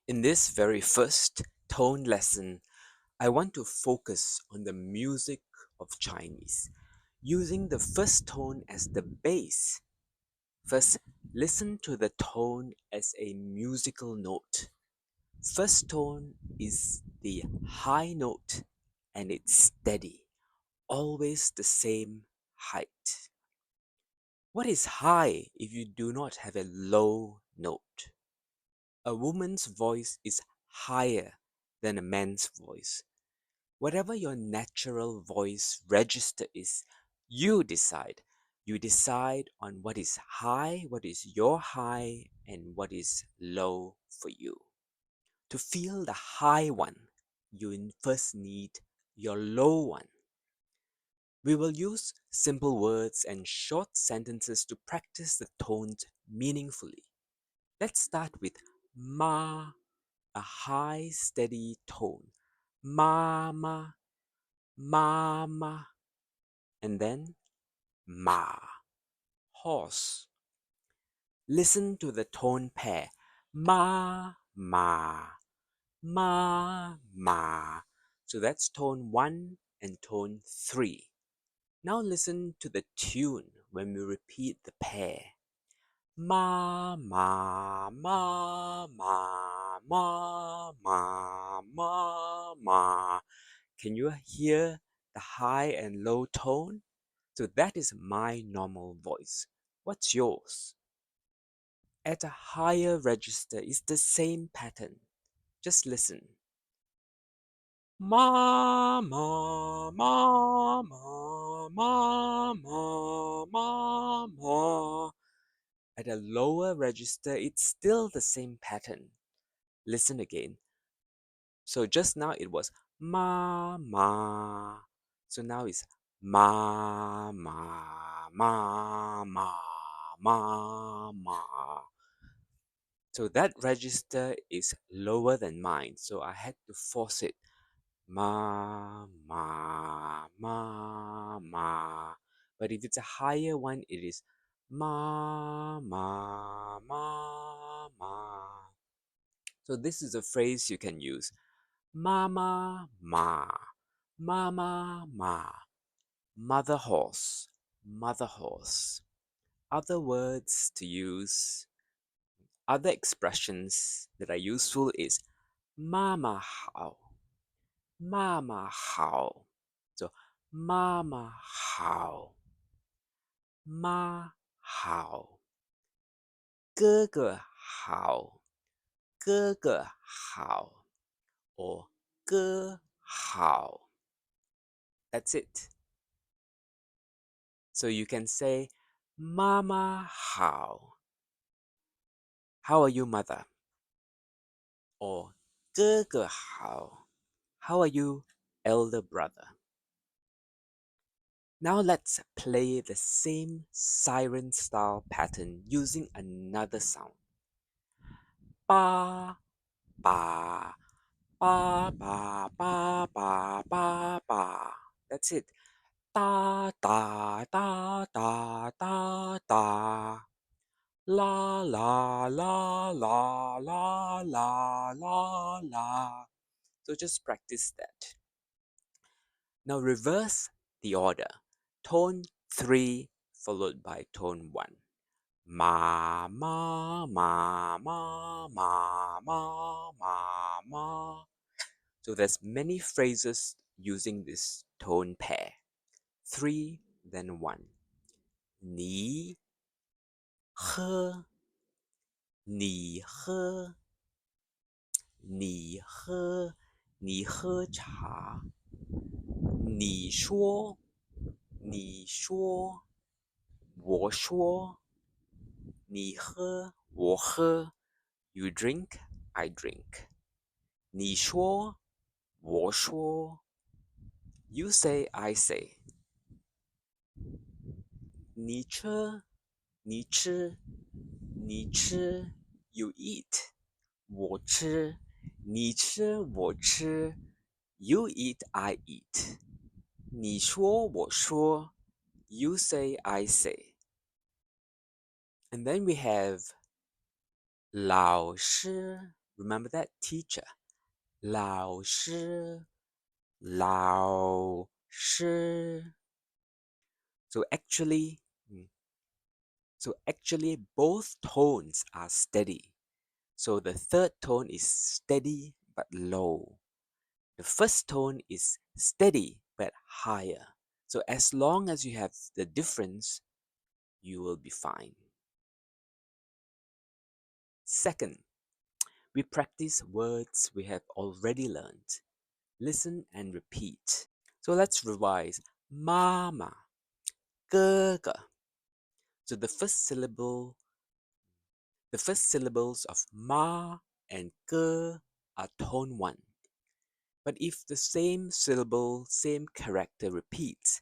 In this very first tone lesson, I want to focus on the music of Chinese, using the first tone as the base. First, listen to the tone as a musical note. First tone is the high note and it's steady, always the same height. What is high if you do not have a low note? A woman's voice is higher than a man's voice. Whatever your natural voice register is, you decide. You decide on what is high, what is your high, and what is low for you. To feel the high one, you first need your low one. We will use simple words and short sentences to practice the tones meaningfully. Let's start with ma, a high, steady tone. Mama, mama, and then ma, horse. Listen to the tone pair. Ma, ma, ma, ma. So that's tone 1 and tone 3. Now listen to the tune when we repeat the pair. Ma, ma, ma, ma, ma, ma, ma, ma. Can you hear the high and low tone? So that is my normal voice. What's yours? At a higher register is the same pattern. Just listen. Ma, ma, ma, ma, ma, ma, ma, ma. At a lower register, it's still the same pattern. Listen again. So just now it was ma, ma. So now it's ma, ma, ma, ma, ma, ma. So that register is lower than mine. So I had to force it. Ma, ma, ma, ma. But if it's a higher one, it is ma, ma, ma, ma. So this is a phrase you can use. Mama, ma. Mama, ma. Mother horse. Mother horse. Other words to use, other expressions that are useful is Mama hao. Mama hao. So Mama hao. Ma hao. 哥哥好。哥哥好。Or 哥好. That's it. So you can say Mama hao. How are you, mother? Or 哥哥好. How are you, elder brother? Now let's play the same siren style pattern using another sound. Ba, ba, ba, ba, ba, ba, ba, ba. That's it. Da, da, da, da, da, da. La, la, la, la, la, la, la, la. So just practice that. Now reverse the order. Tone 3 followed by tone 1. Ma, ma, ma, ma, ma, ma, ma, ma. So there's many phrases using this tone pair. 3, then 1. Ni, he, ni he, ni he, ni he cha. Ni shuō, ni shuō, 我说. Ni he, 我喝. You drink, I drink. 你说, 我说. You say, I say. 你吃, 你吃, 你吃. You eat. 我吃, 你吃, 我吃. You eat, I eat. 你说, 我说. You say, I say. And then we have 老师 Remember that? Teacher. 老师, 老师. So actually, both tones are steady. So the third tone is steady but low. The first tone is steady but higher. So as long as you have the difference, you will be fine. Second, we practice words we have already learned. Listen and repeat. So let's revise. Mama, gēge. So the first syllables of ma and ge are tone 1. But if the same syllable, same character repeats,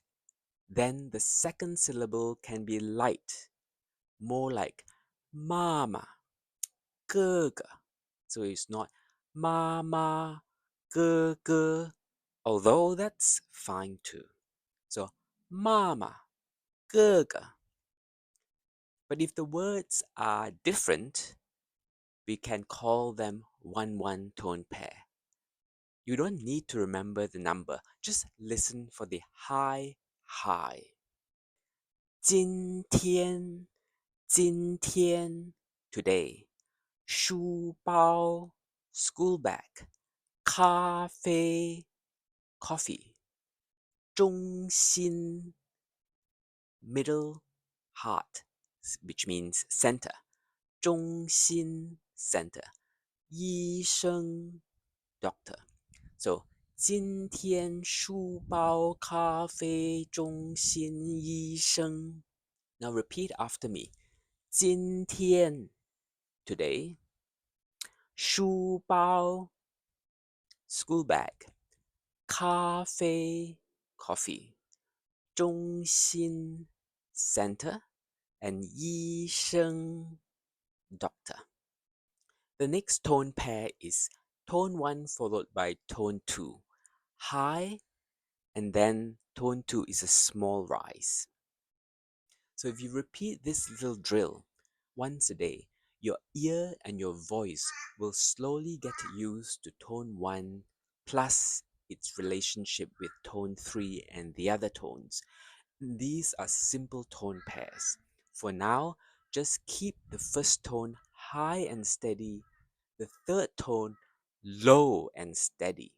then the second syllable can be light, more like māma, gēge. So it's not māma, gēge, although that's fine too. So māma, gēge. But if the words are different, we can call them 1-1 tone pair. You don't need to remember the number, just listen for the high. 今天, today. 书包, school bag. 咖啡, coffee. 中心, middle, heart, which means center. 中心, center. 医生, doctor. So 今天书包咖啡中心医生. Now repeat after me. 今天 today. 书包 school bag. 咖啡 coffee. 中心 center. And 医生 doctor. The next tone pair is tone 1 followed by tone 2. High, and then tone 2 is a small rise. So if you repeat this little drill once a day, your ear and your voice will slowly get used to tone 1 plus its relationship with tone 3 and the other tones. These are simple tone pairs. For now, just keep the first tone high and steady, the third tone low and steady.